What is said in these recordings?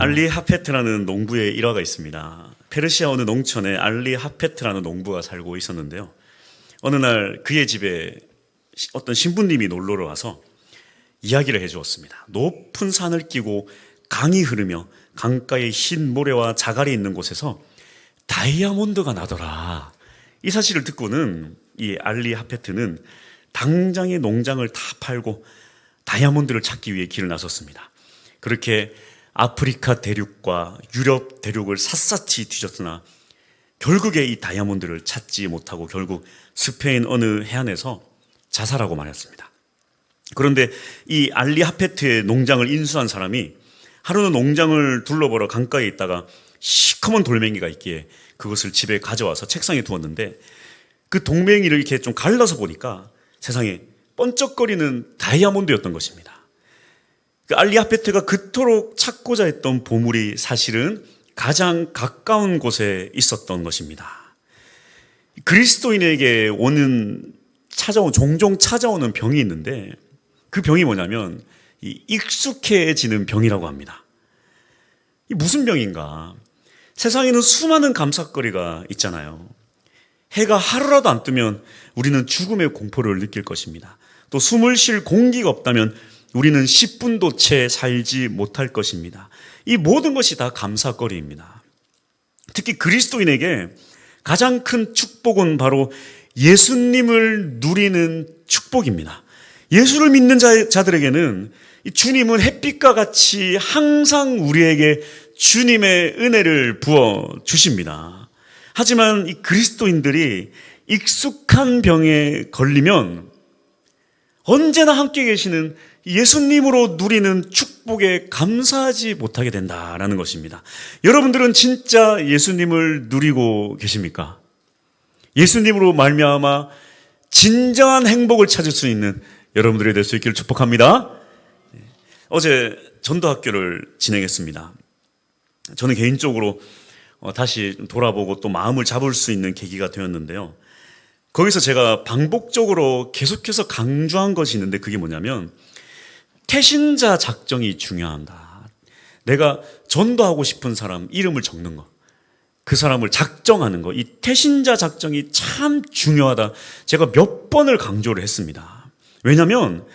알리 하페트라는 농부의 일화가 있습니다. 페르시아 어느 농촌에 알리 하페트라는 농부가 살고 있었는데요. 어느 날 그의 집에 어떤 신부님이 놀러 와서 이야기를 해주었습니다. 높은 산을 끼고 강이 흐르며 강가에 흰 모래와 자갈이 있는 곳에서 다이아몬드가 나더라. 이 사실을 듣고는 이 알리 하페트는 당장에 농장을 다 팔고 다이아몬드를 찾기 위해 길을 나섰습니다. 그렇게 아프리카 대륙과 유럽 대륙을 샅샅이 뒤졌으나 결국에 이 다이아몬드를 찾지 못하고 결국 스페인 어느 해안에서 자살하고 말았습니다. 그런데 이 알리 하페트의 농장을 인수한 사람이 하루는 농장을 둘러보러 강가에 있다가 시커먼 돌멩이가 있기에 그것을 집에 가져와서 책상에 두었는데 그 돌멩이를 이렇게 좀 갈라서 보니까 세상에 번쩍거리는 다이아몬드였던 것입니다. 그 알리 하페트가 그토록 찾고자 했던 보물이 사실은 가장 가까운 곳에 있었던 것입니다. 그리스도인에게 종종 찾아오는 병이 있는데 그 병이 뭐냐면 이 익숙해지는 병이라고 합니다. 이 무슨 병인가? 세상에는 수많은 감삭거리가 있잖아요. 해가 하루라도 안 뜨면 우리는 죽음의 공포를 느낄 것입니다. 또 숨을 쉴 공기가 없다면 우리는 10분도 채 살지 못할 것입니다. 이 모든 것이 다 감사거리입니다. 특히 그리스도인에게 가장 큰 축복은 바로 예수님을 누리는 축복입니다. 예수를 믿는 자들에게는 주님은 햇빛과 같이 항상 우리에게 주님의 은혜를 부어 주십니다. 하지만 이 그리스도인들이 익숙한 병에 걸리면 언제나 함께 계시는 예수님으로 누리는 축복에 감사하지 못하게 된다라는 것입니다. 여러분들은 진짜 예수님을 누리고 계십니까? 예수님으로 말미암아 진정한 행복을 찾을 수 있는 여러분들이 될 수 있기를 축복합니다. 어제 전도학교를 진행했습니다. 저는 개인적으로 다시 돌아보고 또 마음을 잡을 수 있는 계기가 되었는데요. 거기서 제가 반복적으로 계속해서 강조한 것이 있는데 그게 뭐냐면 태신자 작정이 중요하다. 내가 전도하고 싶은 사람 이름을 적는 거, 그 사람을 작정하는 거, 이 태신자 작정이 참 중요하다. 제가 몇 번을 강조를 했습니다. 왜냐하면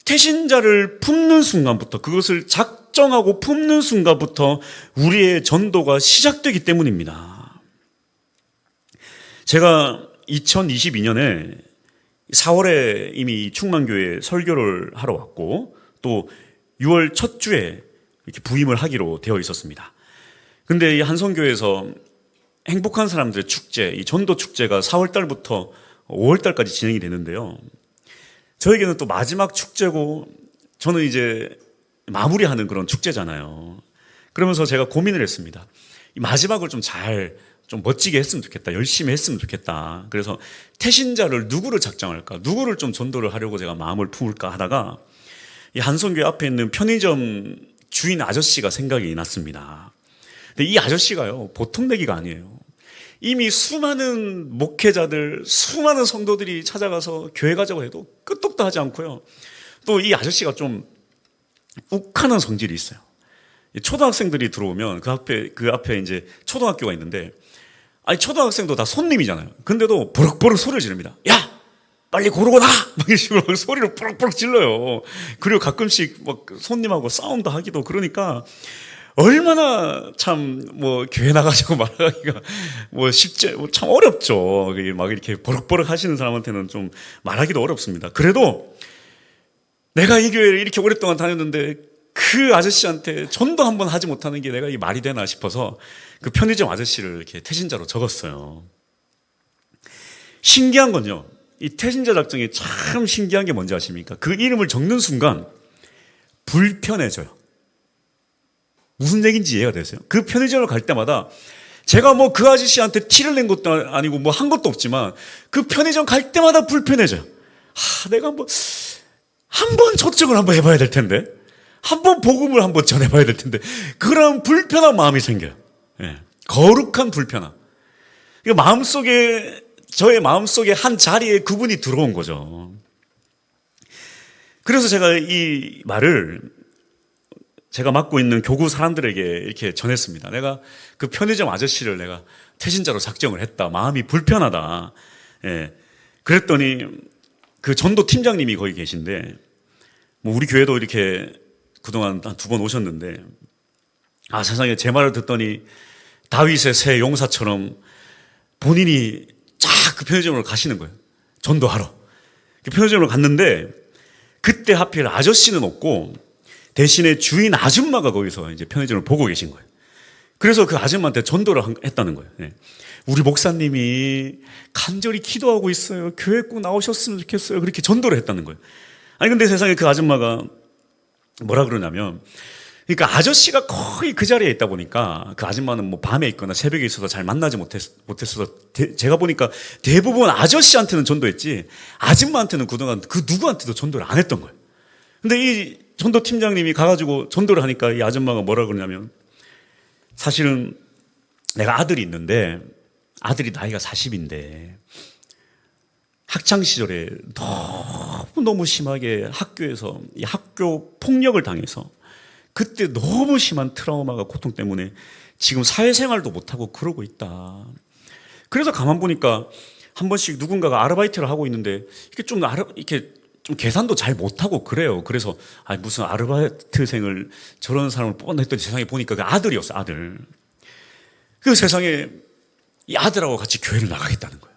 태신자를 품는 순간부터, 그것을 작정하고 품는 순간부터 우리의 전도가 시작되기 때문입니다. 제가 2022년에 4월에 이미 충만교회에 설교를 하러 왔고 또 6월 첫 주에 이렇게 부임을 하기로 되어 있었습니다. 근데 이 한성교회에서 행복한 사람들의 축제, 이 전도 축제가 4월 달부터 5월 달까지 진행이 되는데요. 저에게는 또 마지막 축제고 저는 이제 마무리하는 그런 축제잖아요. 그러면서 제가 고민을 했습니다. 이 마지막을 좀 멋지게 했으면 좋겠다. 열심히 했으면 좋겠다. 그래서 태신자를 누구를 작정할까? 누구를 좀 전도를 하려고 제가 마음을 품을까 하다가 이 한성교회 앞에 있는 편의점 주인 아저씨가 생각이 났습니다. 근데 이 아저씨가요, 보통 내기가 아니에요. 이미 수많은 목회자들, 수많은 성도들이 찾아가서 교회 가자고 해도 끄떡도 하지 않고요. 또 이 아저씨가 좀 욱하는 성질이 있어요. 초등학생들이 들어오면 그 앞에 이제 초등학교가 있는데, 아니, 초등학생도 다 손님이잖아요. 근데도 버럭버럭 소리를 지릅니다. 야! 빨리 고르고 나! 막 이런 식으로 소리를 버럭버럭 질러요. 그리고 가끔씩 막 손님하고 싸움도 하기도 그러니까, 얼마나 참, 교회 나가자고 말하기가, 참 어렵죠. 막 이렇게 버럭버럭 하시는 사람한테는 좀 말하기도 어렵습니다. 그래도 내가 이 교회를 이렇게 오랫동안 다녔는데 그 아저씨한테 전도 한번 하지 못하는 게 내가 이 말이 되나 싶어서 그 편의점 아저씨를 이렇게 태신자로 적었어요. 신기한 건요, 이 태신자 작정이 참 신기한 게 뭔지 아십니까? 그 이름을 적는 순간 불편해져요. 무슨 얘기인지 이해가 되세요? 그 편의점을 갈 때마다 제가 그 아저씨한테 티를 낸 것도 아니고 한 것도 없지만 그 편의점 갈 때마다 불편해져요. 내가 한번 초청을 한번 해봐야 될 텐데, 한번 복음을 한번 전해봐야 될 텐데, 그런 불편한 마음이 생겨요. 예. 거룩한 불편함. 저의 마음속에 한 자리에 그분이 들어온 거죠. 그래서 제가 이 말을 제가 맡고 있는 교구 사람들에게 이렇게 전했습니다. 내가 그 편의점 아저씨를 내가 태신자로 작정을 했다. 마음이 불편하다. 예. 그랬더니 그 전도 팀장님이 거기 계신데, 뭐 우리 교회도 이렇게 그동안 한 2번 오셨는데, 아, 세상에 제 말을 듣더니 다윗의 새 용사처럼 본인이 쫙 그 편의점으로 가시는 거예요. 전도하러. 그 편의점으로 갔는데, 그때 하필 아저씨는 없고, 대신에 주인 아줌마가 거기서 이제 편의점을 보고 계신 거예요. 그래서 그 아줌마한테 전도를 했다는 거예요. 네. 우리 목사님이 간절히 기도하고 있어요. 교회 꼭 나오셨으면 좋겠어요. 그렇게 전도를 했다는 거예요. 아니, 근데 세상에 그 아줌마가 뭐라 그러냐면, 그러니까 아저씨가 거의 그 자리에 있다 보니까 그 아줌마는 뭐 밤에 있거나 새벽에 있어서 잘 만나지 못했어서 제가 보니까 대부분 아저씨한테는 전도했지 아줌마한테는 그동안 그 누구한테도 전도를 안 했던 거예요. 근데 이 전도 팀장님이 가가지고 전도를 하니까 이 아줌마가 뭐라 그러냐면, 사실은 내가 아들이 있는데 아들이 나이가 40인데 학창시절에 너무 심하게 학교에서 이 학교 폭력을 당해서 그때 너무 심한 트라우마가 고통 때문에 지금 사회생활도 못하고 그러고 있다. 그래서 가만 보니까 한 번씩 누군가가 아르바이트를 하고 있는데 이게 이렇게 좀 계산도 잘 못하고 그래요. 그래서 무슨 아르바이트생을 저런 사람을 뽑았나 했더니 세상에 보니까 그 아들이었어, 아들. 그 세상에 이 아들하고 같이 교회를 나가겠다는 거예요.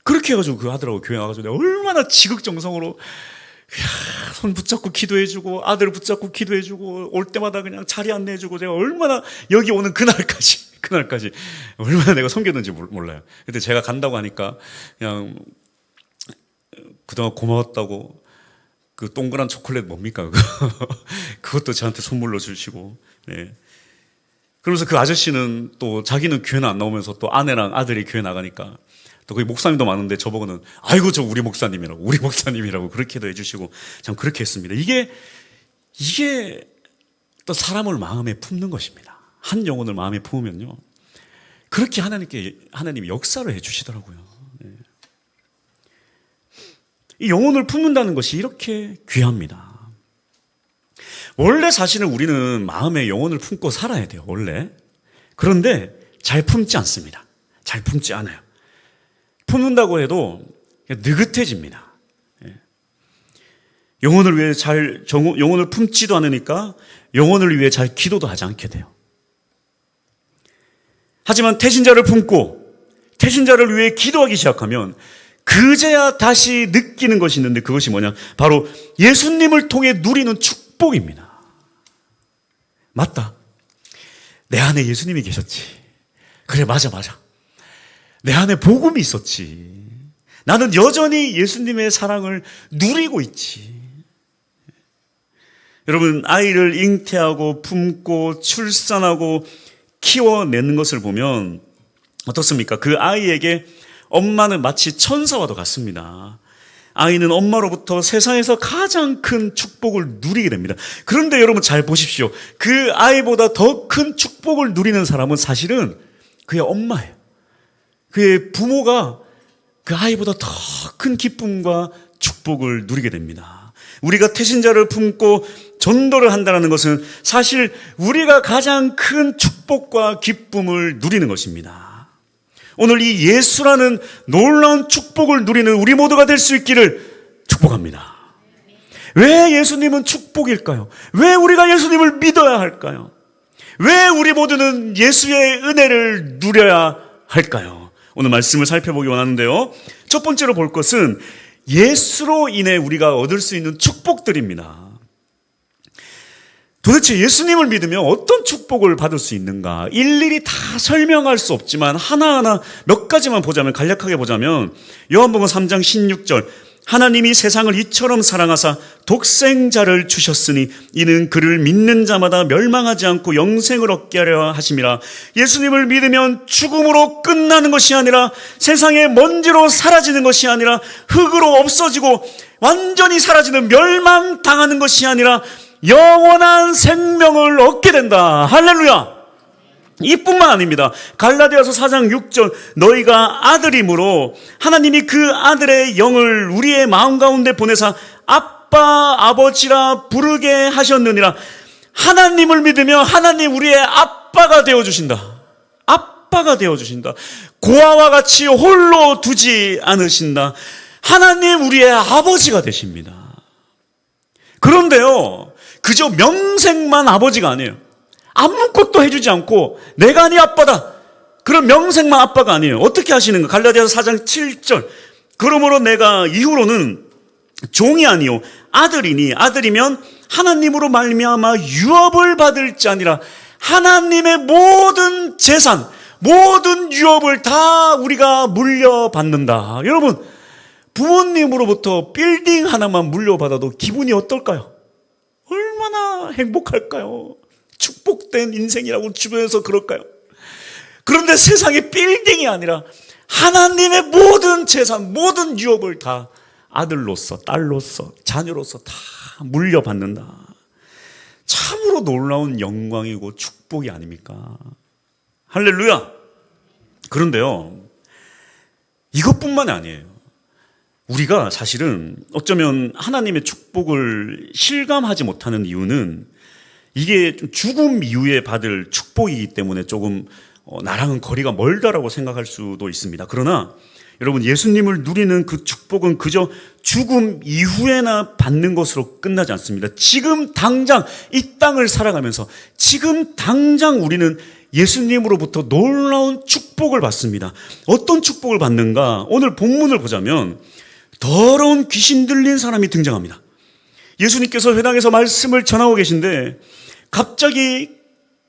그렇게 해가지고 그 아들하고 교회 나가가지고 내가 얼마나 지극정성으로 손 붙잡고 기도해주고 아들 붙잡고 기도해주고 올 때마다 그냥 자리 안내해주고 제가 얼마나 여기 오는 그날까지 얼마나 내가 섬겼는지 몰라요. 근데 제가 간다고 하니까 그냥 그동안 고마웠다고 그 동그란 초콜릿 뭡니까? 그것도 저한테 선물로 주시고, 네. 그러면서 그 아저씨는 또 자기는 교회는 안 나오면서 또 아내랑 아들이 교회 나가니까 또 거기 목사님도 많은데 저보고는 아이고 저 우리 목사님이라고 그렇게도 해주시고 참 그렇게 했습니다. 이게 또 사람을 마음에 품는 것입니다. 한 영혼을 마음에 품으면요 그렇게 하나님이 역사를 해주시더라고요. 네. 이 영혼을 품는다는 것이 이렇게 귀합니다. 원래 사실은 우리는 마음에 영혼을 품고 살아야 돼요, 원래. 그런데 잘 품지 않습니다. 잘 품지 않아요. 품는다고 해도 느긋해집니다. 영혼을 위해 영혼을 품지도 않으니까 영혼을 위해 잘 기도도 하지 않게 돼요. 하지만 태신자를 품고 태신자를 위해 기도하기 시작하면 그제야 다시 느끼는 것이 있는데 그것이 뭐냐? 바로 예수님을 통해 누리는 축복입니다. 맞다. 내 안에 예수님이 계셨지. 그래, 맞아. 내 안에 복음이 있었지. 나는 여전히 예수님의 사랑을 누리고 있지. 여러분, 아이를 잉태하고 품고 출산하고 키워내는 것을 보면 어떻습니까? 그 아이에게 엄마는 마치 천사와도 같습니다. 아이는 엄마로부터 세상에서 가장 큰 축복을 누리게 됩니다. 그런데 여러분 잘 보십시오. 그 아이보다 더 큰 축복을 누리는 사람은 사실은 그의 엄마예요. 그의 부모가 그 아이보다 더 큰 기쁨과 축복을 누리게 됩니다. 우리가 태신자를 품고 전도를 한다는 것은 사실 우리가 가장 큰 축복과 기쁨을 누리는 것입니다. 오늘 이 예수라는 놀라운 축복을 누리는 우리 모두가 될 수 있기를 축복합니다. 왜 예수님은 축복일까요? 왜 우리가 예수님을 믿어야 할까요? 왜 우리 모두는 예수의 은혜를 누려야 할까요? 오늘 말씀을 살펴보기 원하는데요. 첫 번째로 볼 것은 예수로 인해 우리가 얻을 수 있는 축복들입니다. 도대체 예수님을 믿으면 어떤 축복을 받을 수 있는가? 일일이 다 설명할 수 없지만 하나하나 몇 가지만 보자면, 간략하게 보자면 요한복음 3장 16절, 하나님이 세상을 이처럼 사랑하사 독생자를 주셨으니 이는 그를 믿는 자마다 멸망하지 않고 영생을 얻게 하려 하심이라. 예수님을 믿으면 죽음으로 끝나는 것이 아니라, 세상의 먼지로 사라지는 것이 아니라, 흙으로 없어지고 완전히 사라지는 멸망당하는 것이 아니라 영원한 생명을 얻게 된다. 할렐루야. 이뿐만 아닙니다. 갈라디아서 4장 6절, 너희가 아들이므로 하나님이 그 아들의 영을 우리의 마음 가운데 보내사 아빠 아버지라 부르게 하셨느니라. 하나님을 믿으면 하나님 우리의 아빠가 되어주신다. 아빠가 되어주신다. 고아와 같이 홀로 두지 않으신다. 하나님 우리의 아버지가 되십니다. 그런데요, 그저 명색만 아버지가 아니에요. 아무것도 해주지 않고 내가 네 아빠다, 그런 명색만 아빠가 아니에요. 어떻게 하시는가? 갈라디아서 4장 7절. 그러므로 내가 이후로는 종이 아니요 아들이니, 아들이면 하나님으로 말미암아 유업을 받을지 아니라 하나님의 모든 재산, 모든 유업을 다 우리가 물려받는다. 여러분, 부모님으로부터 빌딩 하나만 물려받아도 기분이 어떨까요? 얼마나 행복할까요? 축복된 인생이라고 주변에서 그럴까요? 그런데 세상에 빌딩이 아니라 하나님의 모든 재산, 모든 유업을 다 아들로서, 딸로서, 자녀로서 다 물려받는다. 참으로 놀라운 영광이고 축복이 아닙니까? 할렐루야! 그런데요, 이것뿐만이 아니에요. 우리가 사실은 어쩌면 하나님의 축복을 실감하지 못하는 이유는 이게 죽음 이후에 받을 축복이기 때문에 조금 나랑은 거리가 멀다라고 생각할 수도 있습니다. 그러나 여러분, 예수님을 누리는 그 축복은 그저 죽음 이후에나 받는 것으로 끝나지 않습니다. 지금 당장 이 땅을 살아가면서 지금 당장 우리는 예수님으로부터 놀라운 축복을 받습니다. 어떤 축복을 받는가? 오늘 본문을 보자면 더러운 귀신 들린 사람이 등장합니다. 예수님께서 회당에서 말씀을 전하고 계신데 갑자기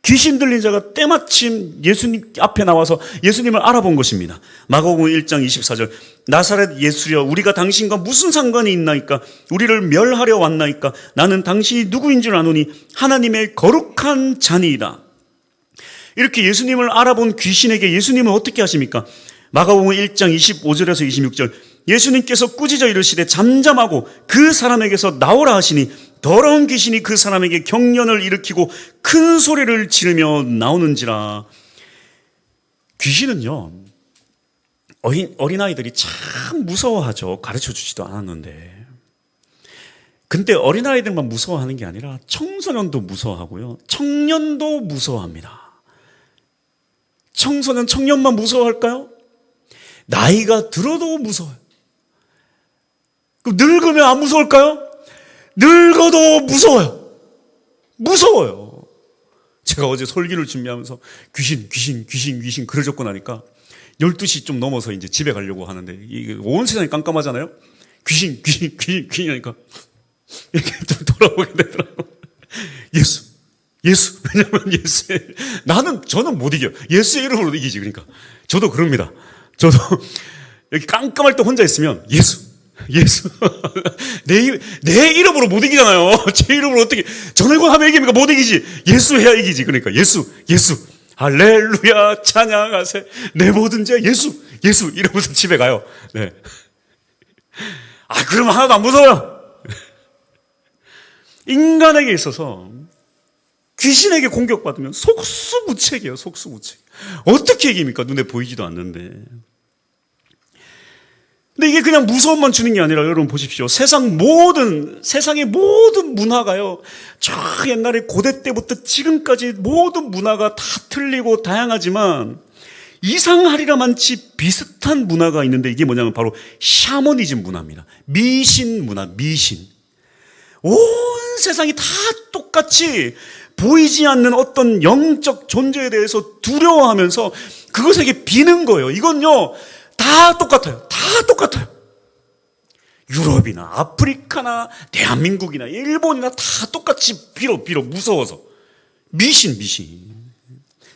귀신 들린 자가 때마침 예수님 앞에 나와서 예수님을 알아본 것입니다. 마가복음 1장 24절. 나사렛 예수여, 우리가 당신과 무슨 상관이 있나이까? 우리를 멸하려 왔나이까? 나는 당신이 누구인 줄 아노니 하나님의 거룩한 자니이다. 이렇게 예수님을 알아본 귀신에게 예수님은 어떻게 하십니까? 마가복음 1장 25절에서 26절. 예수님께서 꾸짖어 이르시되 잠잠하고 그 사람에게서 나오라 하시니 더러운 귀신이 그 사람에게 경련을 일으키고 큰 소리를 지르며 나오는지라. 귀신은요, 어린아이들이 참 무서워하죠. 가르쳐 주지도 않았는데. 근데 어린아이들만 무서워하는 게 아니라 청소년도 무서워하고요, 청년도 무서워합니다. 청소년, 청년만 무서워할까요? 나이가 들어도 무서워요. 그럼 늙으면 안 무서울까요? 늙어도 무서워요. 무서워요. 제가 어제 설교를 준비하면서 귀신 글을 적고 나니까 12시 좀 넘어서 이제 집에 가려고 하는데 이게 온 세상이 깜깜하잖아요. 귀신 하니까 이렇게 좀 돌아보게 되더라고요. 예수. 왜냐면 저는 못 이겨요. 예수의 이름으로 이기지. 그러니까 저도 그럽니다. 저도 여기 깜깜할 때 혼자 있으면 예수. 내 이름으로 못 이기잖아요. 제 이름으로 어떻게, 전화권 하면 이깁니까? 못 이기지. 예수 해야 이기지. 그러니까 예수. 할렐루야, 찬양하세. 내 모든 죄 예수. 이러면서 집에 가요. 네. 그러면 하나도 안 무서워요. 인간에게 있어서 귀신에게 공격받으면 속수무책이에요. 어떻게 이깁니까? 눈에 보이지도 않는데. 근데 이게 그냥 무서움만 주는 게 아니라 여러분 보십시오. 세상의 모든 문화가요, 저 옛날에 고대 때부터 지금까지 모든 문화가 다 틀리고 다양하지만 이상하리라만치 비슷한 문화가 있는데 이게 뭐냐면 바로 샤머니즘 문화입니다. 미신 문화, 미신. 온 세상이 다 똑같이 보이지 않는 어떤 영적 존재에 대해서 두려워하면서 그것에게 비는 거예요. 이건요, 다 똑같아요. 유럽이나 아프리카나 대한민국이나 일본이나 다 똑같이 빌어 무서워서. 미신.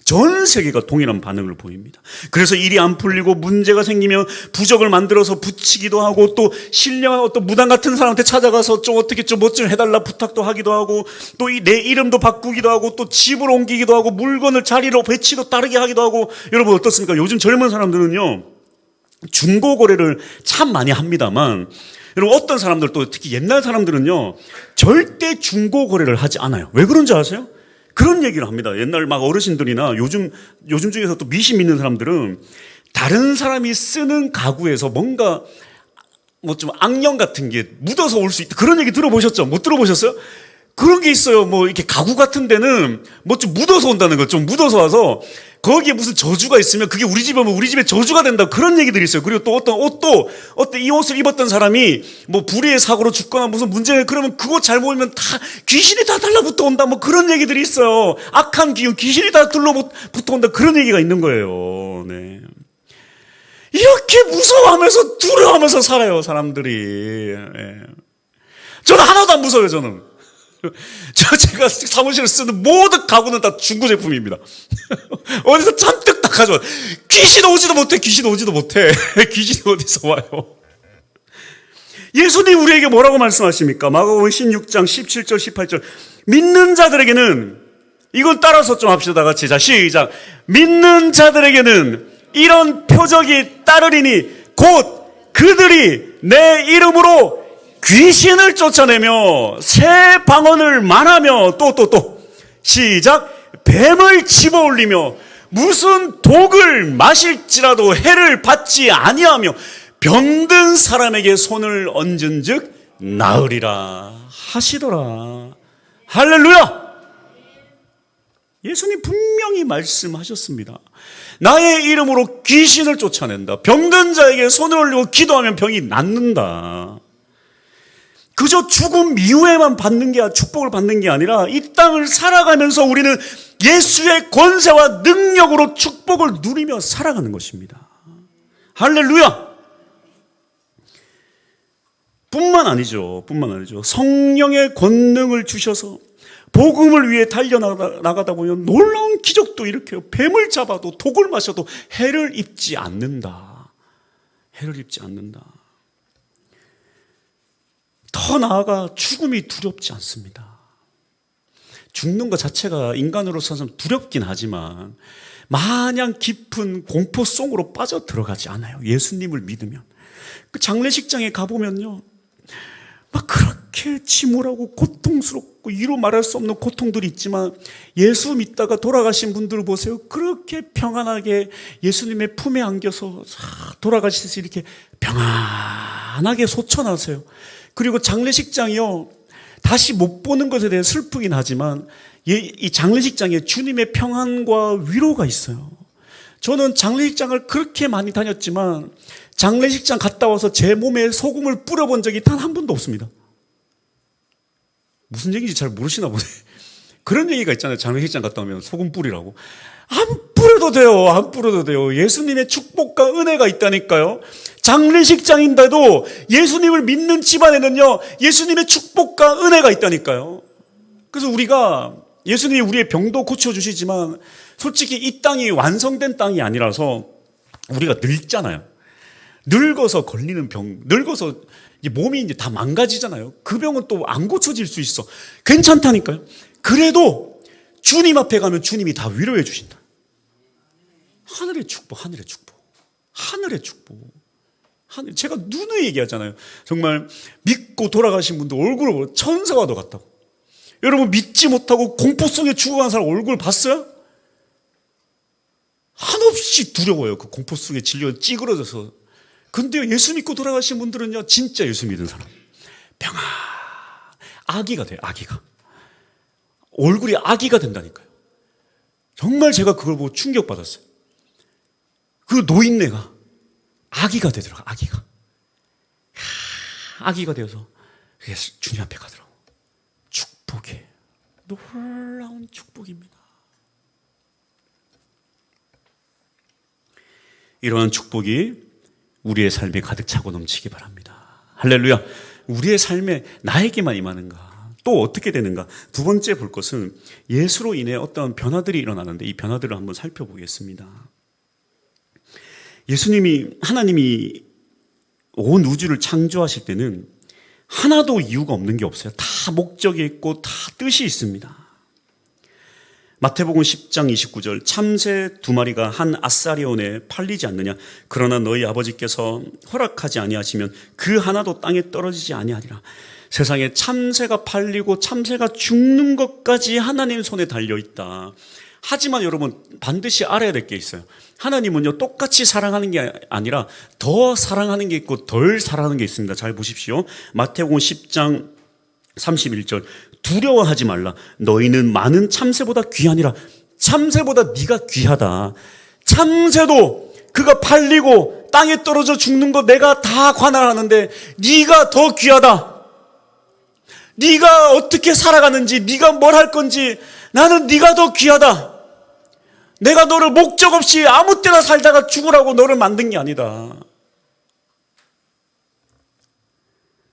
전 세계가 동일한 반응을 보입니다. 그래서 일이 안 풀리고 문제가 생기면 부적을 만들어서 붙이기도 하고, 또 신령한 어떤 무당 같은 사람한테 찾아가서 좀 어떻게 좀 뭐 좀 해달라 부탁도 하기도 하고, 또 내 이름도 바꾸기도 하고, 또 집을 옮기기도 하고, 물건을 자리로 배치도 다르게 하기도 하고. 여러분 어떻습니까? 요즘 젊은 사람들은요, 중고거래를 참 많이 합니다만, 여러분 어떤 사람들, 또 특히 옛날 사람들은요, 절대 중고거래를 하지 않아요. 왜 그런지 아세요? 그런 얘기를 합니다. 옛날 막 어르신들이나 요즘 중에서 또 미신 믿는 사람들은 다른 사람이 쓰는 가구에서 뭔가 뭐 좀 악령 같은 게 묻어서 올 수 있다, 그런 얘기 들어보셨죠? 못 들어보셨어요? 그런 게 있어요. 뭐 이렇게 가구 같은 데는 뭐 좀 묻어서 온다는 거, 좀 묻어서 와서 거기에 무슨 저주가 있으면 그게 우리 집에 오면 우리 집에 저주가 된다, 그런 얘기들이 있어요. 그리고 또 어떤 이 옷을 입었던 사람이 뭐 불의의 사고로 죽거나 무슨 문제가, 그러면 그거 잘못 입으면 다 귀신이 다 달라붙어 온다, 뭐 그런 얘기들이 있어요. 악한 기운, 귀신이 다 둘러붙어 온다, 그런 얘기가 있는 거예요. 네. 이렇게 무서워하면서 두려워하면서 살아요, 사람들이. 네. 저는 하나도 안 무서워요, 저는. 제가 사무실에 쓰는 모든 가구는 다 중고 제품입니다. 어디서 잔뜩 다 가져와. 귀신 오지도 못해. 귀신 어디서 와요? 예수님 우리에게 뭐라고 말씀하십니까? 마가복음 16장 17절 18절. 믿는 자들에게는, 이걸 따라서 좀 합시다, 다 같이. 자, 시작. 믿는 자들에게는 이런 표적이 따르리니 곧 그들이 내 이름으로 귀신을 쫓아내며 새 방언을 말하며 또 시작. 뱀을 집어올리며 무슨 독을 마실지라도 해를 받지 아니하며 병든 사람에게 손을 얹은즉 나으리라 하시더라. 할렐루야. 예수님 분명히 말씀하셨습니다. 나의 이름으로 귀신을 쫓아낸다. 병든 자에게 손을 올리고 기도하면 병이 낫는다. 그저 죽음 이후에만 받는 게, 축복을 받는 게 아니라 이 땅을 살아가면서 우리는 예수의 권세와 능력으로 축복을 누리며 살아가는 것입니다. 할렐루야. 뿐만 아니죠. 성령의 권능을 주셔서 복음을 위해 달려나가다 보면 놀라운 기적도 일으켜요. 뱀을 잡아도 독을 마셔도 해를 입지 않는다. 더 나아가 죽음이 두렵지 않습니다. 죽는 것 자체가 인간으로서는 두렵긴 하지만 마냥 깊은 공포 속으로 빠져 들어가지 않아요. 예수님을 믿으면. 그 장례식장에 가보면요, 막 그렇게 침울하고 고통스럽고 이루 말할 수 없는 고통들이 있지만 예수 믿다가 돌아가신 분들을 보세요. 그렇게 평안하게 예수님의 품에 안겨서 돌아가시면서 이렇게 평안하게 소천하세요. 그리고 장례식장이요, 다시 못 보는 것에 대해 슬프긴 하지만 이 장례식장에 주님의 평안과 위로가 있어요. 저는 장례식장을 그렇게 많이 다녔지만 장례식장 갔다 와서 제 몸에 소금을 뿌려본 적이 단 한 번도 없습니다. 무슨 얘기인지 잘 모르시나 보네. 그런 얘기가 있잖아요. 장례식장 갔다 오면 소금 뿌리라고. 안 뿌려도 돼요. 예수님의 축복과 은혜가 있다니까요. 장례식장인데도 예수님을 믿는 집안에는요, 예수님의 축복과 은혜가 있다니까요. 그래서 우리가, 예수님이 우리의 병도 고쳐주시지만 솔직히 이 땅이 완성된 땅이 아니라서 우리가 늙잖아요. 늙어서 걸리는 병, 늙어서 이제 몸이 이제 다 망가지잖아요. 그 병은 또 안 고쳐질 수 있어. 괜찮다니까요. 그래도 주님 앞에 가면 주님이 다 위로해 주신다. 하늘의 축복. 제가 누누이 얘기하잖아요. 정말 믿고 돌아가신 분들 얼굴을 보고 천사와 도 같다고. 여러분, 믿지 못하고 공포 속에 죽어간 사람 얼굴 봤어요? 한없이 두려워요. 그 공포 속에 질려 찌그러져서. 근데 예수 믿고 돌아가신 분들은요, 진짜 예수 믿은 사람, 평안, 아기가 돼요. 아기가. 얼굴이 아기가 된다니까요. 정말 제가 그걸 보고 충격받았어요. 그 노인네가 아기가 되더라고요. 아기가 되어서 주님 앞에 가더라고요. 축복이, 놀라운 축복입니다. 이러한 축복이 우리의 삶에 가득 차고 넘치기 바랍니다. 할렐루야. 우리의 삶에 나에게만 임하는가? 또 어떻게 되는가? 두 번째 볼 것은 예수로 인해 어떤 변화들이 일어나는데, 이 변화들을 한번 살펴보겠습니다. 하나님이 온 우주를 창조하실 때는 하나도 이유가 없는 게 없어요. 다 목적이 있고 다 뜻이 있습니다. 마태복음 10장 29절, 참새 2마리가 한 아사리온에 팔리지 않느냐? 그러나 너희 아버지께서 허락하지 아니하시면 그 하나도 땅에 떨어지지 아니하리라. 세상에 참새가 팔리고 참새가 죽는 것까지 하나님 손에 달려있다. 하지만 여러분, 반드시 알아야 될 게 있어요. 하나님은요, 똑같이 사랑하는 게 아니라 더 사랑하는 게 있고 덜 사랑하는 게 있습니다. 잘 보십시오. 마태복음 10장 31절 두려워하지 말라. 너희는 많은 참새보다 귀하니라. 참새보다 네가 귀하다. 참새도 그가 팔리고 땅에 떨어져 죽는 거 내가 다 관할하는데 네가 더 귀하다. 네가 어떻게 살아가는지, 네가 뭘 할 건지 나는 네가 더 귀하다. 내가 너를 목적 없이 아무 때나 살다가 죽으라고 너를 만든 게 아니다.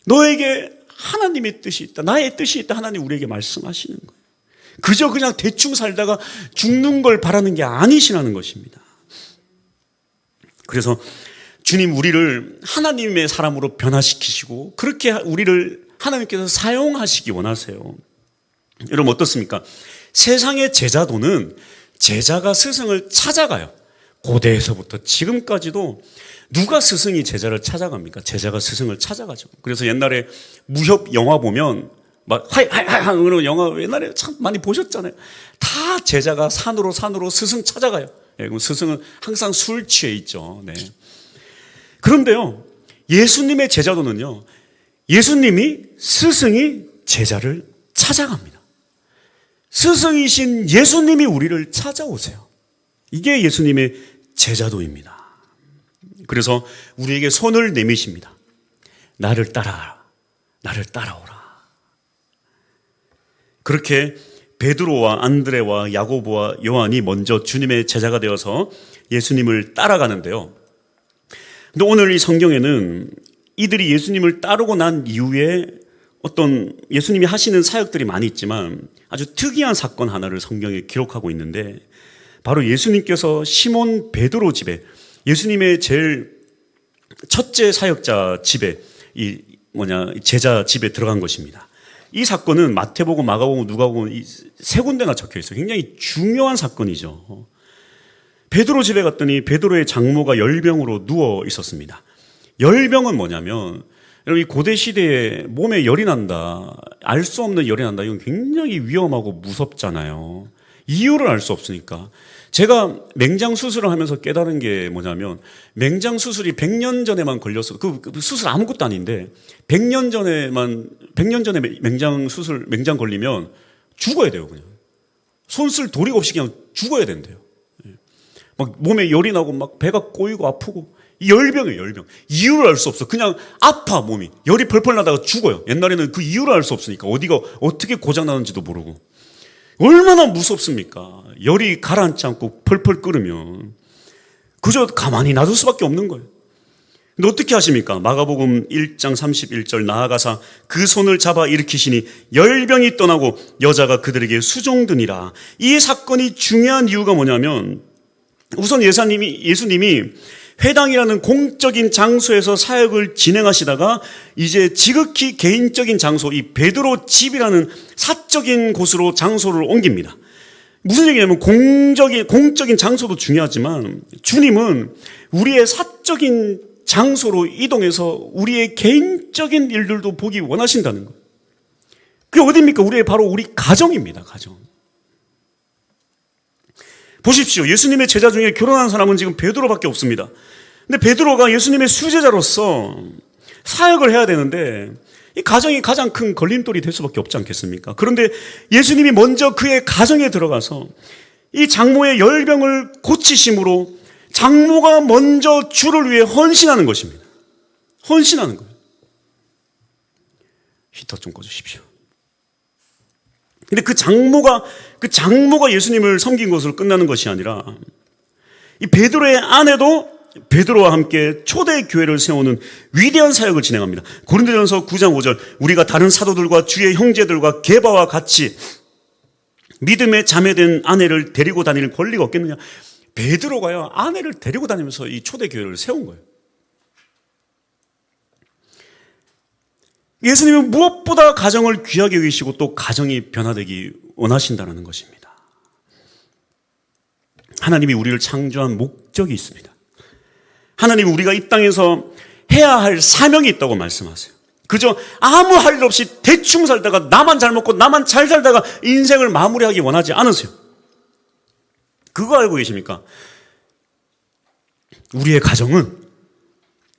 너에게 하나님의 뜻이 있다. 나의 뜻이 있다. 하나님 우리에게 말씀하시는 거예요. 그저 그냥 대충 살다가 죽는 걸 바라는 게 아니시라는 것입니다. 그래서 주님 우리를 하나님의 사람으로 변화시키시고 그렇게 우리를 하나님께서 사용하시기 원하세요. 여러분 어떻습니까? 세상의 제자도는 제자가 스승을 찾아가요. 고대에서부터 지금까지도 누가 스승이 제자를 찾아갑니까? 제자가 스승을 찾아가죠. 그래서 옛날에 무협 영화 보면 막 하이하이하이 그런 영화 옛날에 참 많이 보셨잖아요. 다 제자가 산으로 스승 찾아가요. 예, 스승은 항상 술 취해 있죠. 네. 그런데요, 예수님의 제자도는요, 예수님이 스승이 제자를 찾아갑니다. 스승이신 예수님이 우리를 찾아오세요. 이게 예수님의 제자도입니다. 그래서 우리에게 손을 내미십니다. 나를 따라라. 나를 따라오라. 그렇게 베드로와 안드레와 야고보와 요한이 먼저 주님의 제자가 되어서 예수님을 따라가는데요. 근데 오늘 이 성경에는 이들이 예수님을 따르고 난 이후에 어떤 예수님이 하시는 사역들이 많이 있지만 아주 특이한 사건 하나를 성경에 기록하고 있는데 바로 예수님께서 시몬 베드로 집에 예수님의 제일 첫째 사역자 집에 제자 집에 들어간 것입니다. 이 사건은 마태복음, 마가복음, 누가복음 이 세 군데나 적혀 있어요. 굉장히 중요한 사건이죠. 베드로 집에 갔더니 베드로의 장모가 열병으로 누워 있었습니다. 열병은 뭐냐면 여러분 이 고대 시대에 몸에 열이 난다, 알 수 없는 열이 난다. 이건 굉장히 위험하고 무섭잖아요. 이유를 알 수 없으니까. 제가 맹장 수술을 하면서 깨달은 게 뭐냐면 맹장 수술이 100년 전에만 걸렸어. 그 수술 아무것도 아닌데 100년 전에 맹장 걸리면 죽어야 돼요, 그냥. 손 쓸 도리가 없이 그냥 죽어야 된대요. 막 몸에 열이 나고 막 배가 꼬이고 아프고 열병이에요, 열병. 이유를 알 수 없어. 그냥 아파, 몸이. 열이 펄펄 나다가 죽어요. 옛날에는 그 이유를 알 수 없으니까 어디가 어떻게 고장 나는지도 모르고. 얼마나 무섭습니까? 열이 가라앉지 않고 펄펄 끓으면 그저 가만히 놔둘 수밖에 없는 거예요. 근데 어떻게 하십니까? 마가복음 1장 31절 나아가사 그 손을 잡아 일으키시니 열병이 떠나고 여자가 그들에게 수종드니라. 이 사건이 중요한 이유가 뭐냐면 우선 예수님이 회당이라는 공적인 장소에서 사역을 진행하시다가 이제 지극히 개인적인 장소, 이 베드로 집이라는 사적인 곳으로 장소를 옮깁니다. 무슨 얘기냐면 공적인 장소도 중요하지만 주님은 우리의 사적인 장소로 이동해서 우리의 개인적인 일들도 보기 원하신다는 거예요. 그게 어디입니까? 바로 우리 가정입니다. 가정. 보십시오. 예수님의 제자 중에 결혼한 사람은 지금 베드로밖에 없습니다. 근데 베드로가 예수님의 수제자로서 사역을 해야 되는데 이 가정이 가장 큰 걸림돌이 될 수밖에 없지 않겠습니까? 그런데 예수님이 먼저 그의 가정에 들어가서 이 장모의 열병을 고치심으로 장모가 먼저 주를 위해 헌신하는 것입니다. 헌신하는 거예요. 히터 좀 꺼주십시오. 근데 그 장모가 예수님을 섬긴 것으로 끝나는 것이 아니라 이 베드로의 아내도 베드로와 함께 초대 교회를 세우는 위대한 사역을 진행합니다. 고린도전서 9장 5절 우리가 다른 사도들과 주의 형제들과 게바와 같이 믿음의 자매된 아내를 데리고 다니는 권리가 없겠느냐. 베드로가요 아내를 데리고 다니면서 이 초대 교회를 세운 거예요. 예수님은 무엇보다 가정을 귀하게 여기시고 또 가정이 변화되기 원하신다는 것입니다. 하나님이 우리를 창조한 목적이 있습니다. 하나님이 우리가 이 땅에서 해야 할 사명이 있다고 말씀하세요. 그저 아무 할 일 없이 대충 살다가 나만 잘 먹고 나만 잘 살다가 인생을 마무리하기 원하지 않으세요. 그거 알고 계십니까? 우리의 가정은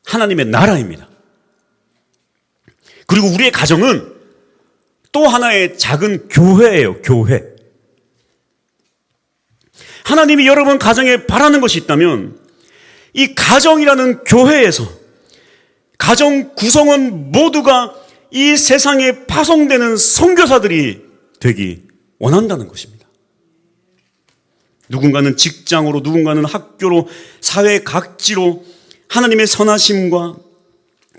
하나님의 나라입니다. 그리고 우리의 가정은 또 하나의 작은 교회예요. 교회. 하나님이 여러분 가정에 바라는 것이 있다면 이 가정이라는 교회에서 가정 구성원 모두가 이 세상에 파송되는 선교사들이 되기 원한다는 것입니다. 누군가는 직장으로, 누군가는 학교로, 사회 각지로 하나님의 선하심과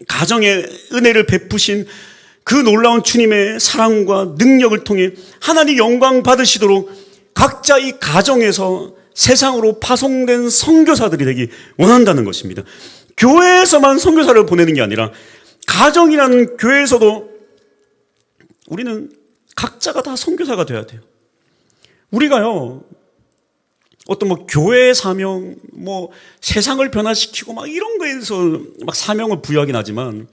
가정의 은혜를 베푸신 그 놀라운 주님의 사랑과 능력을 통해 하나님 영광 받으시도록 각자 이 가정에서 세상으로 파송된 선교사들이 되기 원한다는 것입니다. 교회에서만 선교사를 보내는 게 아니라 가정이라는 교회에서도 우리는 각자가 다 선교사가 돼야 돼요. 우리가요, 어떤 교회의 사명, 세상을 변화시키고 이런 거에서 사명을 부여하긴 하지만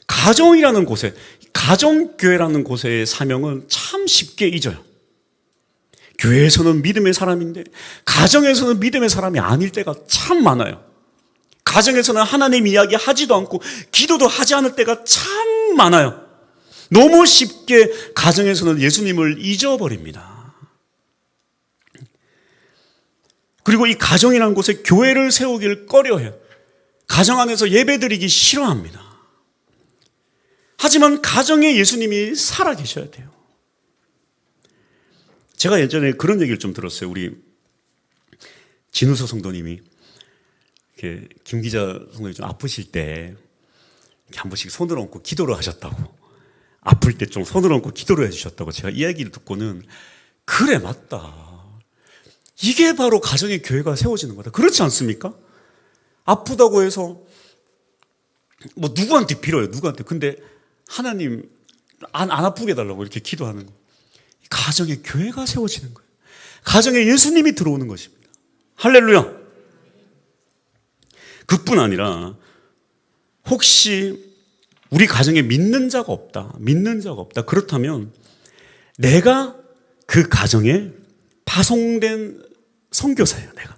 가정이라는 곳에, 가정교회라는 곳의 사명은 참 쉽게 잊어요. 교회에서는 믿음의 사람인데 가정에서는 믿음의 사람이 아닐 때가 참 많아요. 가정에서는 하나님 이야기 하지도 않고 기도도 하지 않을 때가 참 많아요. 너무 쉽게 가정에서는 예수님을 잊어버립니다. 그리고 이 가정이라는 곳에 교회를 세우기를 꺼려해요. 가정 안에서 예배드리기 싫어합니다. 하지만 가정에 예수님이 살아계셔야 돼요. 제가 예전에 그런 얘기를 좀 들었어요. 우리 진우서 성도님이 김 기자 성도님이 좀 아프실 때 한 번씩 손을 얹고 기도를 하셨다고, 아플 때 좀 손을 얹고 기도를 해주셨다고 제가 이야기를 듣고는 그래, 맞다. 이게 바로 가정의 교회가 세워지는 거다. 그렇지 않습니까? 아프다고 해서 누구한테 빌어요, 누구한테. 근데 하나님 안 아프게 해달라고 이렇게 기도하는 거. 가정의 교회가 세워지는 거예요. 가정에 예수님이 들어오는 것입니다. 할렐루야. 그뿐 아니라 혹시 우리 가정에 믿는 자가 없다, 그렇다면 내가 그 가정에 파송된 선교사예요. 내가.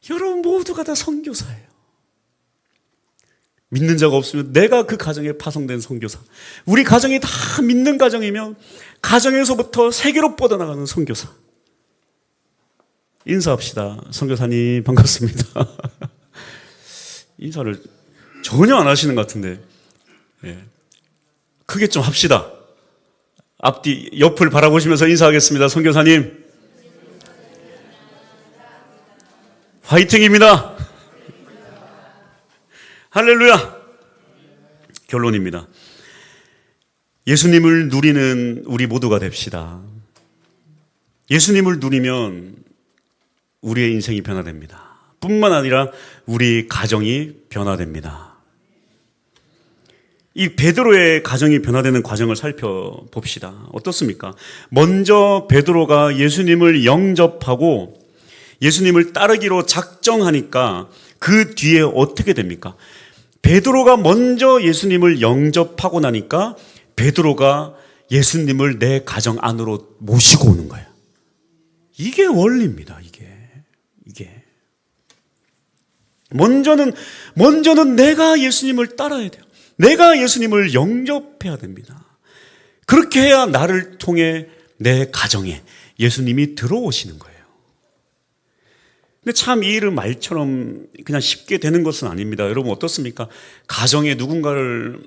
여러분 모두가 다 선교사예요. 믿는 자가 없으면 내가 그 가정에 파송된 선교사. 우리 가정이 다 믿는 가정이면 가정에서부터 세계로 뻗어나가는 선교사. 인사합시다. 선교사님 반갑습니다. 인사를 전혀 안 하시는 것 같은데, 크게 좀 합시다. 앞뒤 옆을 바라보시면서 인사하겠습니다. 선교사님 화이팅입니다. 할렐루야. 결론입니다. 예수님을 누리는 우리 모두가 됩시다. 예수님을 누리면 우리의 인생이 변화됩니다. 뿐만 아니라 우리 가정이 변화됩니다. 이 베드로의 가정이 변화되는 과정을 살펴봅시다. 어떻습니까? 먼저 베드로가 예수님을 영접하고 예수님을 따르기로 작정하니까 그 뒤에 어떻게 됩니까? 베드로가 먼저 예수님을 영접하고 나니까 베드로가 예수님을 내 가정 안으로 모시고 오는 거예요. 이게 원리입니다. 이게. 먼저는 내가 예수님을 따라야 돼요. 내가 예수님을 영접해야 됩니다. 그렇게 해야 나를 통해 내 가정에 예수님이 들어오시는 거예요. 근데 참 이 일은 말처럼 그냥 쉽게 되는 것은 아닙니다. 여러분 어떻습니까? 가정에 누군가를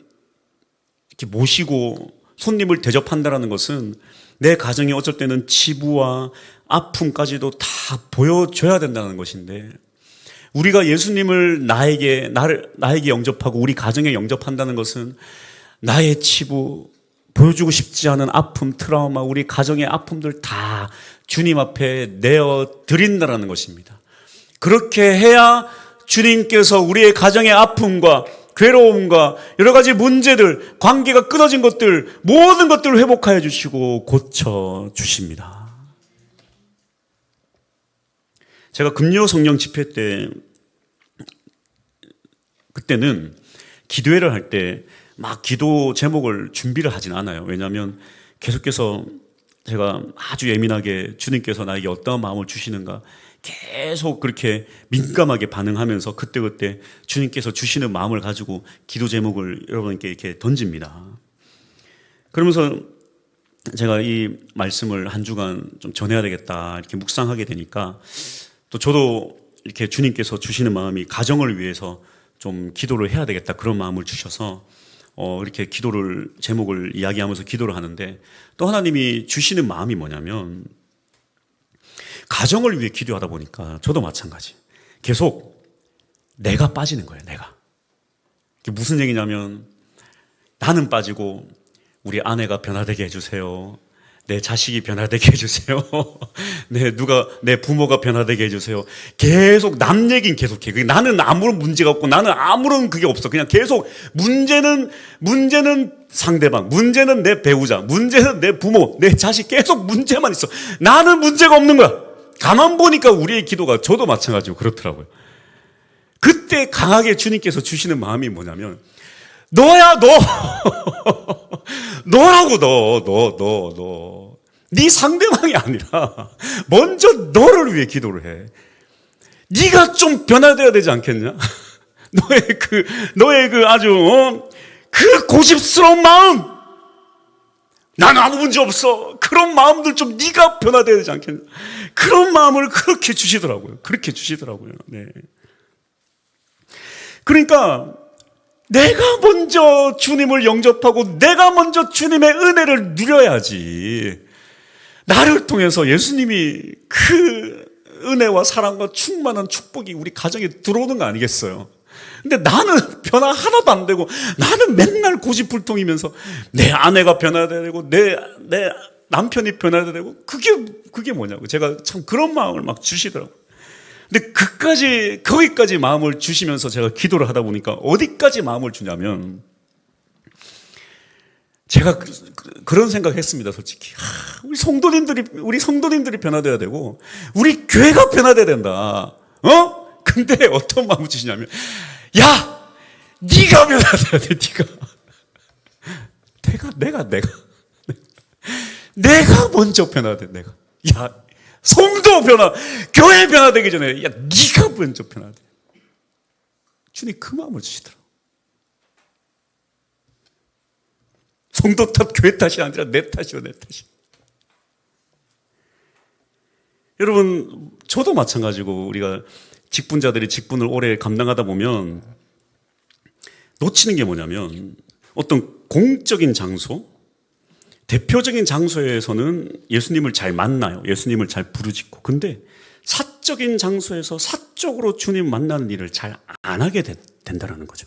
이렇게 모시고 손님을 대접한다는 것은 내 가정에 어쩔 때는 치부와 아픔까지도 다 보여줘야 된다는 것인데, 우리가 예수님을 나에게 영접하고 우리 가정에 영접한다는 것은 나의 치부, 보여주고 싶지 않은 아픔, 트라우마, 우리 가정의 아픔들 다 주님 앞에 내어드린다는 것입니다. 그렇게 해야 주님께서 우리의 가정의 아픔과 괴로움과 여러 가지 문제들, 관계가 끊어진 것들, 모든 것들을 회복하여 주시고 고쳐주십니다. 제가 금요 성령 집회 때, 그때는 기도회를 할 때 막 기도 제목을 준비를 하진 않아요. 왜냐하면 계속해서 제가 아주 예민하게 주님께서 나에게 어떤 마음을 주시는가 계속 그렇게 민감하게 반응하면서 그때그때 주님께서 주시는 마음을 가지고 기도 제목을 여러분께 이렇게 던집니다. 그러면서 제가 이 말씀을 한 주간 좀 전해야 되겠다 이렇게 묵상하게 되니까 또 저도 이렇게 주님께서 주시는 마음이 가정을 위해서 좀 기도를 해야 되겠다 그런 마음을 주셔서 이렇게 기도를 제목을 이야기하면서 기도를 하는데 또 하나님이 주시는 마음이 뭐냐면 가정을 위해 기도하다 보니까 저도 마찬가지 계속 내가 빠지는 거예요. 내가. 이게 무슨 얘기냐면 나는 빠지고 우리 아내가 변화되게 해주세요. 내 자식이 변화되게 해주세요. 내 부모가 변화되게 해주세요. 계속 남 얘기는 계속해. 나는 아무런 문제가 없고 나는 아무런 그게 없어. 그냥 계속 문제는 상대방, 문제는 내 배우자, 문제는 내 부모, 내 자식 계속 문제만 있어. 나는 문제가 없는 거야. 가만 보니까 우리의 기도가 저도 마찬가지로 그렇더라고요. 그때 강하게 주님께서 주시는 마음이 뭐냐면 너야 너. 너라고 너. 네 상대방이 아니라 먼저 너를 위해 기도를 해. 네가 좀 변화되어야 되지 않겠냐? 너의 그 아주 그 고집스러운 마음. 나는 아무 문제 없어. 그런 마음들 좀 네가 변화되어야 되지 않겠냐? 그런 마음을 그렇게 주시더라고요. 네. 그러니까 내가 먼저 주님을 영접하고 내가 먼저 주님의 은혜를 누려야지. 나를 통해서 예수님이 그 은혜와 사랑과 충만한 축복이 우리 가정에 들어오는 거 아니겠어요? 근데 나는 변화 하나도 안 되고 나는 맨날 고집불통이면서 내 아내가 변화돼야 되고 내 남편이 변화돼야 되고 그게 뭐냐고. 제가 참 그런 마음을 막 주시더라고요. 근데 거기까지 마음을 주시면서 제가 기도를 하다 보니까 어디까지 마음을 주냐면 제가 그런 생각 했습니다, 솔직히. 우리 성도님들이 변화돼야 되고 우리 교회가 변화돼야 된다. 근데 어떤 마음을 주시냐면 야, 네가 변화돼야 돼, 내가 먼저 변화돼, 내가. 야, 교회 변화되기 전에 야, 네가 먼저 변화돼. 주님 그 마음을 주시더라고. 성도 탓, 교회 탓이 아니라 내 탓이요. 여러분, 저도 마찬가지고 우리가 직분자들이 직분을 오래 감당하다 보면 놓치는 게 뭐냐면 어떤 공적인 장소, 대표적인 장소에서는 예수님을 잘 만나요. 예수님을 잘 부르짖고. 근데 사적인 장소에서 사적으로 주님 만나는 일을 잘 안 하게 된다는 거죠.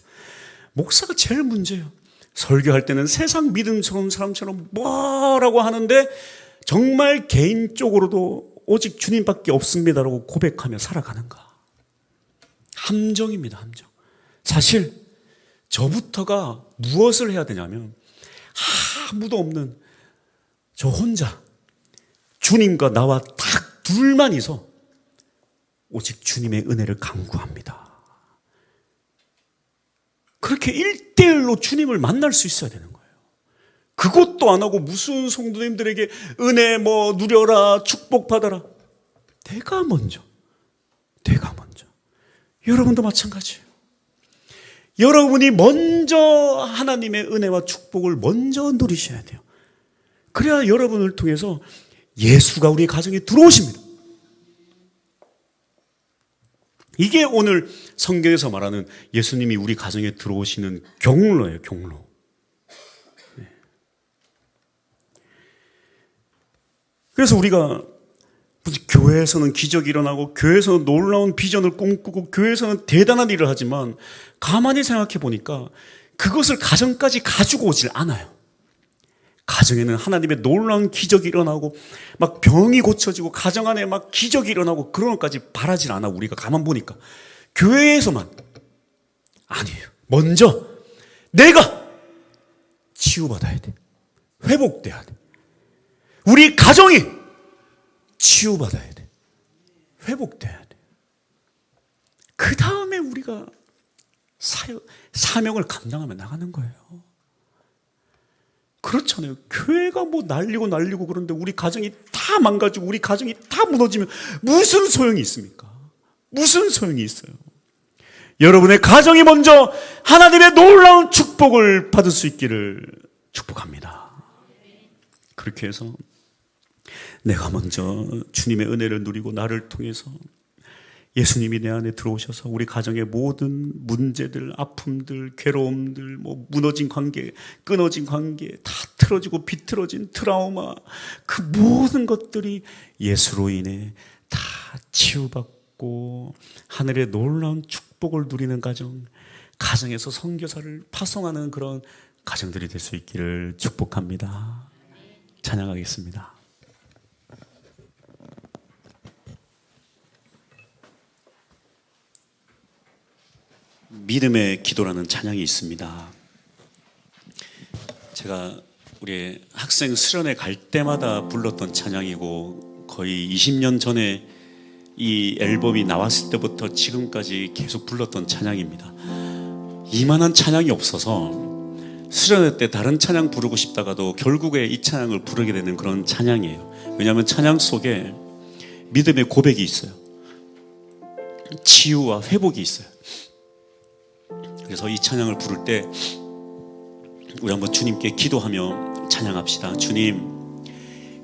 목사가 제일 문제예요. 설교할 때는 세상 믿음처럼 사람처럼 뭐라고 하는데 정말 개인적으로도 오직 주님밖에 없습니다라고 고백하며 살아가는가. 함정입니다, 함정. 사실 저부터가 무엇을 해야 되냐면 아무도 없는 저 혼자 주님과 나와 딱 둘만이서 오직 주님의 은혜를 간구합니다. 그렇게 1대1로 주님을 만날 수 있어야 되는 거예요. 그것도 안 하고 무슨 성도님들에게 은혜 누려라, 축복받아라. 내가 먼저. 여러분도 마찬가지예요. 여러분이 먼저 하나님의 은혜와 축복을 먼저 누리셔야 돼요. 그래야 여러분을 통해서 예수가 우리 가정에 들어오십니다. 이게 오늘 성경에서 말하는 예수님이 우리 가정에 들어오시는 경로예요, 경로. 네. 그래서 우리가 무슨 교회에서는 기적이 일어나고 교회에서는 놀라운 비전을 꿈꾸고 교회에서는 대단한 일을 하지만 가만히 생각해 보니까 그것을 가정까지 가지고 오질 않아요. 가정에는 하나님의 놀라운 기적이 일어나고 막 병이 고쳐지고 가정 안에 막 기적이 일어나고 그런 것까지 바라질 않아. 우리가 가만 보니까 교회에서만. 아니에요. 먼저 내가 치유받아야 돼. 회복돼야 돼. 우리 가정이 치유받아야 돼. 회복돼야 돼. 그 다음에 우리가 사명을 감당하며 나가는 거예요. 그렇잖아요. 교회가 날리고 그런데 우리 가정이 다 망가지고 우리 가정이 다 무너지면 무슨 소용이 있습니까? 무슨 소용이 있어요? 여러분의 가정이 먼저 하나님의 놀라운 축복을 받을 수 있기를 축복합니다. 그렇게 해서 내가 먼저 주님의 은혜를 누리고 나를 통해서 예수님이 내 안에 들어오셔서 우리 가정의 모든 문제들, 아픔들, 괴로움들, 무너진 관계, 끊어진 관계, 다 틀어지고 비틀어진 트라우마, 그 모든 것들이 예수로 인해 다 치유받고 하늘의 놀라운 축복을 누리는 가정, 가정에서 선교사를 파송하는 그런 가정들이 될 수 있기를 축복합니다. 찬양하겠습니다. 믿음의 기도라는 찬양이 있습니다. 제가 우리 학생 수련회 갈 때마다 불렀던 찬양이고 거의 20년 전에 이 앨범이 나왔을 때부터 지금까지 계속 불렀던 찬양입니다. 이만한 찬양이 없어서 수련회 때 다른 찬양 부르고 싶다가도 결국에 이 찬양을 부르게 되는 그런 찬양이에요. 왜냐하면 찬양 속에 믿음의 고백이 있어요. 치유와 회복이 있어요. 그래서 이 찬양을 부를 때 우리 한번 주님께 기도하며 찬양합시다. 주님,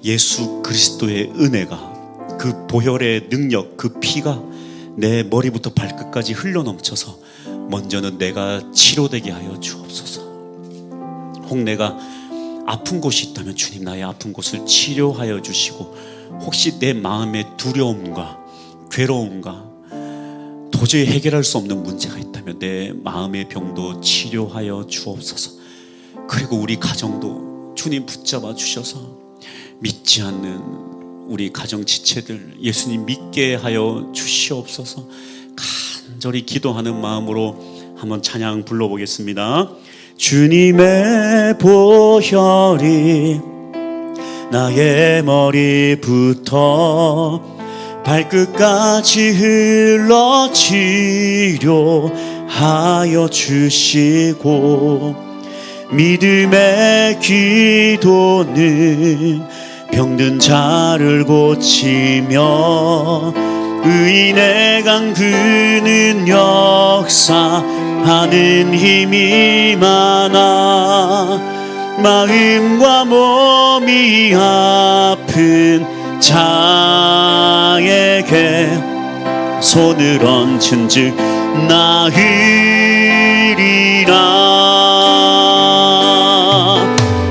예수 그리스도의 은혜가, 그 보혈의 능력, 그 피가 내 머리부터 발끝까지 흘러넘쳐서 먼저는 내가 치료되게 하여 주옵소서. 혹 내가 아픈 곳이 있다면 주님, 나의 아픈 곳을 치료하여 주시고, 혹시 내 마음의 두려움과 괴로움과 도저히 해결할 수 없는 문제가 있다면 내 마음의 병도 치료하여 주옵소서. 그리고 우리 가정도 주님 붙잡아 주셔서 믿지 않는 우리 가정 지체들 예수님 믿게 하여 주시옵소서. 간절히 기도하는 마음으로 한번 찬양 불러보겠습니다. 주님의 보혈이 나의 머리부터 발끝까지 흘러 치료하여 주시고, 믿음의 기도는 병든 자를 고치며 의인의 강 그는 역사하는 힘이 많아. 마음과 몸이 아픈 자에게 손을 얹은 즉 나으리라.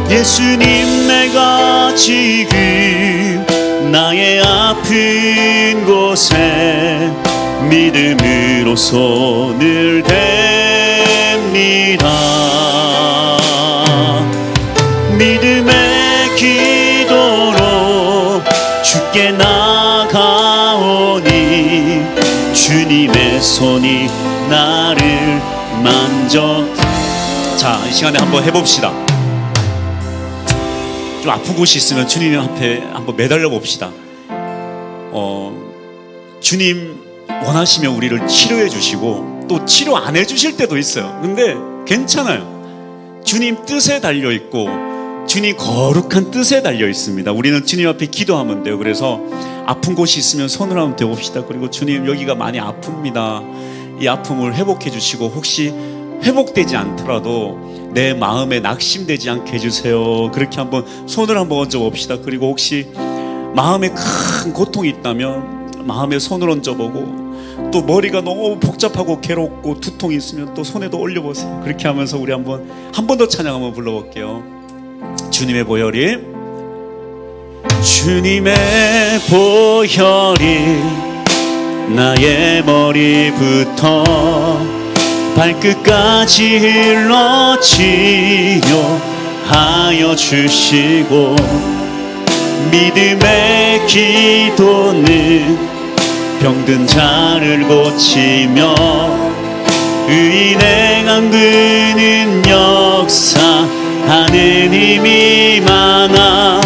예수님, 내가 지금 나의 아픈 곳에 믿음으로 손을 댑니다. 믿음의 기도로 주께 나가오니 주님의 손이 나를 만져. 자, 이 시간에 한번 해봅시다. 좀 아픈 곳이 있으면 주님 앞에 한번 매달려 봅시다. 주님 원하시면 우리를 치료해 주시고 또 치료 안 해주실 때도 있어요. 근데 괜찮아요. 주님 뜻에 달려 있고 주님 거룩한 뜻에 달려 있습니다. 우리는 주님 앞에 기도하면 돼요. 그래서 아픈 곳이 있으면 손을 한번 대봅시다. 그리고 주님, 여기가 많이 아픕니다. 이 아픔을 회복해 주시고, 혹시 회복되지 않더라도 내 마음에 낙심되지 않게 해주세요. 그렇게 한번 손을 한번 얹어 봅시다. 그리고 혹시 마음에 큰 고통이 있다면 마음에 손을 얹어보고, 또 머리가 너무 복잡하고 괴롭고 두통이 있으면 또 손에도 올려보세요. 그렇게 하면서 우리 한 번 더 찬양 한번 불러볼게요. 주님의 보혈이, 주님의 보혈이 나의 머리부터 발끝까지 흘러 치료하여 주시고, 믿음의 기도는 병든 자를 고치며 의인의 강 그는 역사하는 힘이 많아.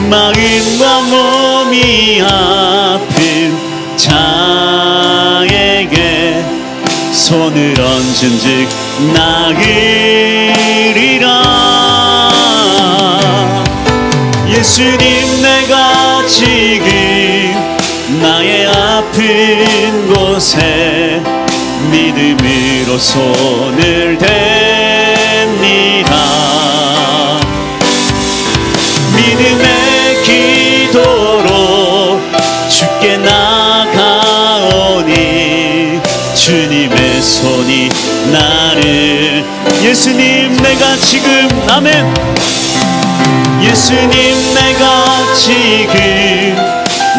마음과 몸이 아픈 자에게 손을 얹은 즉 나으리라. 예수님, 내가 지금 나의 아픈 곳에 믿음으로 손을 댑니다. 예수님 내가 지금 아멘. 예수님 내가 지금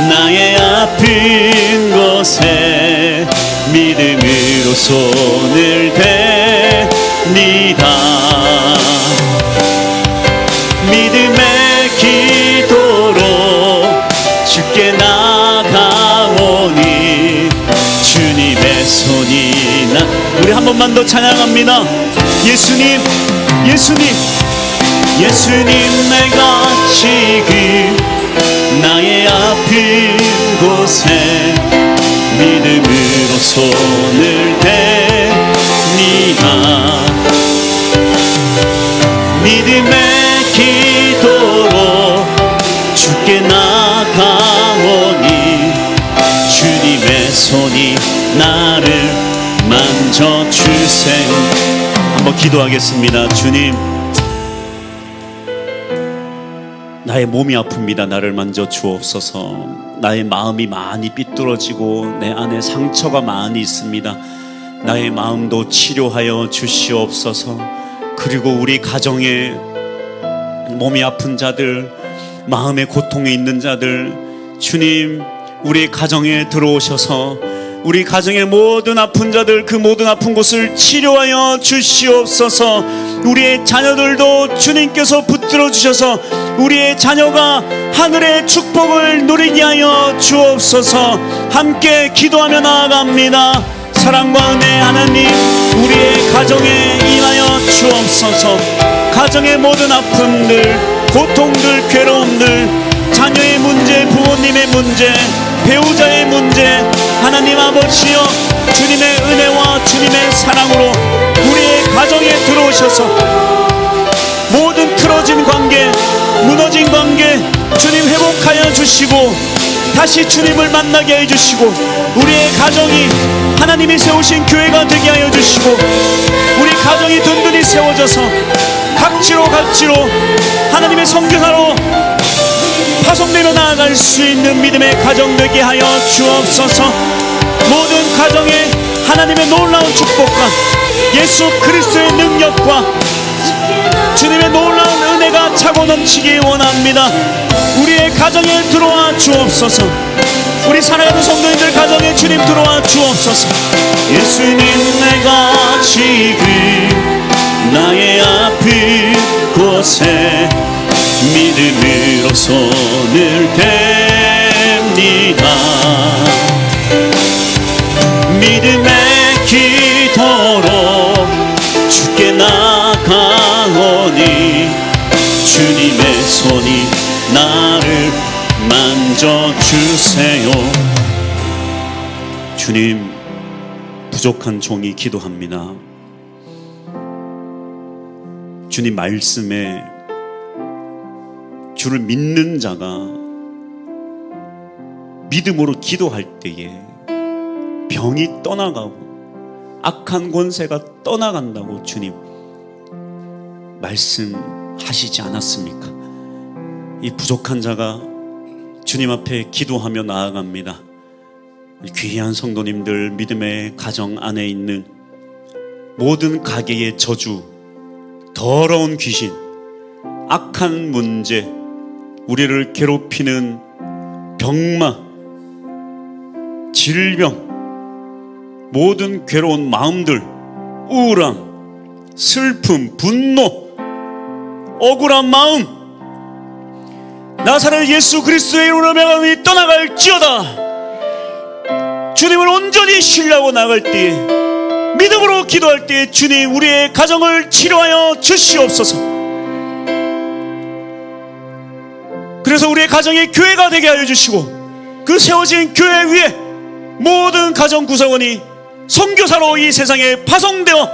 나의 아픈 곳에 믿음으로 손을 댑니다. 믿음의 기도로 주께 나가오니 주님의 손이 나. 우리 한 번만 더 찬양합니다. 예수님, 예수님, 예수님 내가 지금 나의 아픈 곳에 믿음으로 손을 댑니다. 믿음의 기도로 주께 나가오니 주님의 손이 나를 만져주세요. 한번 기도하겠습니다. 주님, 나의 몸이 아픕니다. 나를 만져 주옵소서. 나의 마음이 많이 삐뚤어지고 내 안에 상처가 많이 있습니다. 나의 마음도 치료하여 주시옵소서. 그리고 우리 가정에 몸이 아픈 자들, 마음의 고통에 있는 자들, 주님 우리 가정에 들어오셔서 우리 가정의 모든 아픈 자들, 그 모든 아픈 곳을 치료하여 주시옵소서. 우리의 자녀들도 주님께서 붙들어 주셔서 우리의 자녀가 하늘의 축복을 누리게 하여 주옵소서. 함께 기도하며 나아갑니다. 사랑과 은혜 하나님, 우리의 가정에 임하여 주옵소서. 가정의 모든 아픔들, 고통들, 괴로움들, 자녀의 문제, 부모님의 문제, 배우자의 문제, 하나님 아버지여 주님의 은혜와 주님의 사랑으로 우리의 가정에 들어오셔서 모든 틀어진 관계, 무너진 관계 주님 회복하여 주시고 다시 주님을 만나게 해주시고 우리의 가정이 하나님이 세우신 교회가 되게 하여 주시고 우리 가정이 든든히 세워져서 각지로 하나님의 선교사로 파송되며 나아갈 수 있는 믿음의 가정 되게 하여 주옵소서. 모든 가정에 하나님의 놀라운 축복과 예수 그리스도의 능력과 주님의 놀라운 은혜가 차고 넘치기 원합니다. 우리의 가정에 들어와 주옵소서. 우리 사랑하는 성도님들 가정에 주님 들어와 주옵소서. 예수님 내가 지금 나의 아픈 곳에 믿음으로 손을 댑니다. 믿음의 기도로 주께 나가오니 주님의 손이 나를 만져주세요. 주님, 부족한 종이 기도합니다. 주님 말씀에 주를 믿는 자가 믿음으로 기도할 때에 병이 떠나가고 악한 권세가 떠나간다고 주님 말씀하시지 않았습니까? 이 부족한 자가 주님 앞에 기도하며 나아갑니다. 귀한 성도님들, 믿음의 가정 안에 있는 모든 가게의 저주, 더러운 귀신, 악한 문제, 우리를 괴롭히는 병마, 질병, 모든 괴로운 마음들, 우울함, 슬픔, 분노, 억울한 마음, 나사렛 예수 그리스도의 이름으로 명함이 떠나갈지어다. 주님을 온전히 신뢰하고 나갈 때에, 믿음으로 기도할 때에 주님 우리의 가정을 치료하여 주시옵소서. 그래서 우리의 가정이 교회가 되게 하여 주시고 그 세워진 교회 위에 모든 가정 구성원이 선교사로 이 세상에 파송되어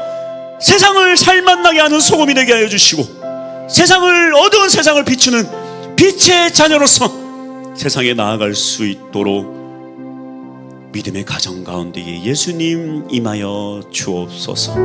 세상을 살만나게 하는 소금이 되게 하여 주시고 세상을, 어두운 세상을 비추는 빛의 자녀로서 세상에 나아갈 수 있도록 믿음의 가정 가운데에 예수님 임하여 주옵소서.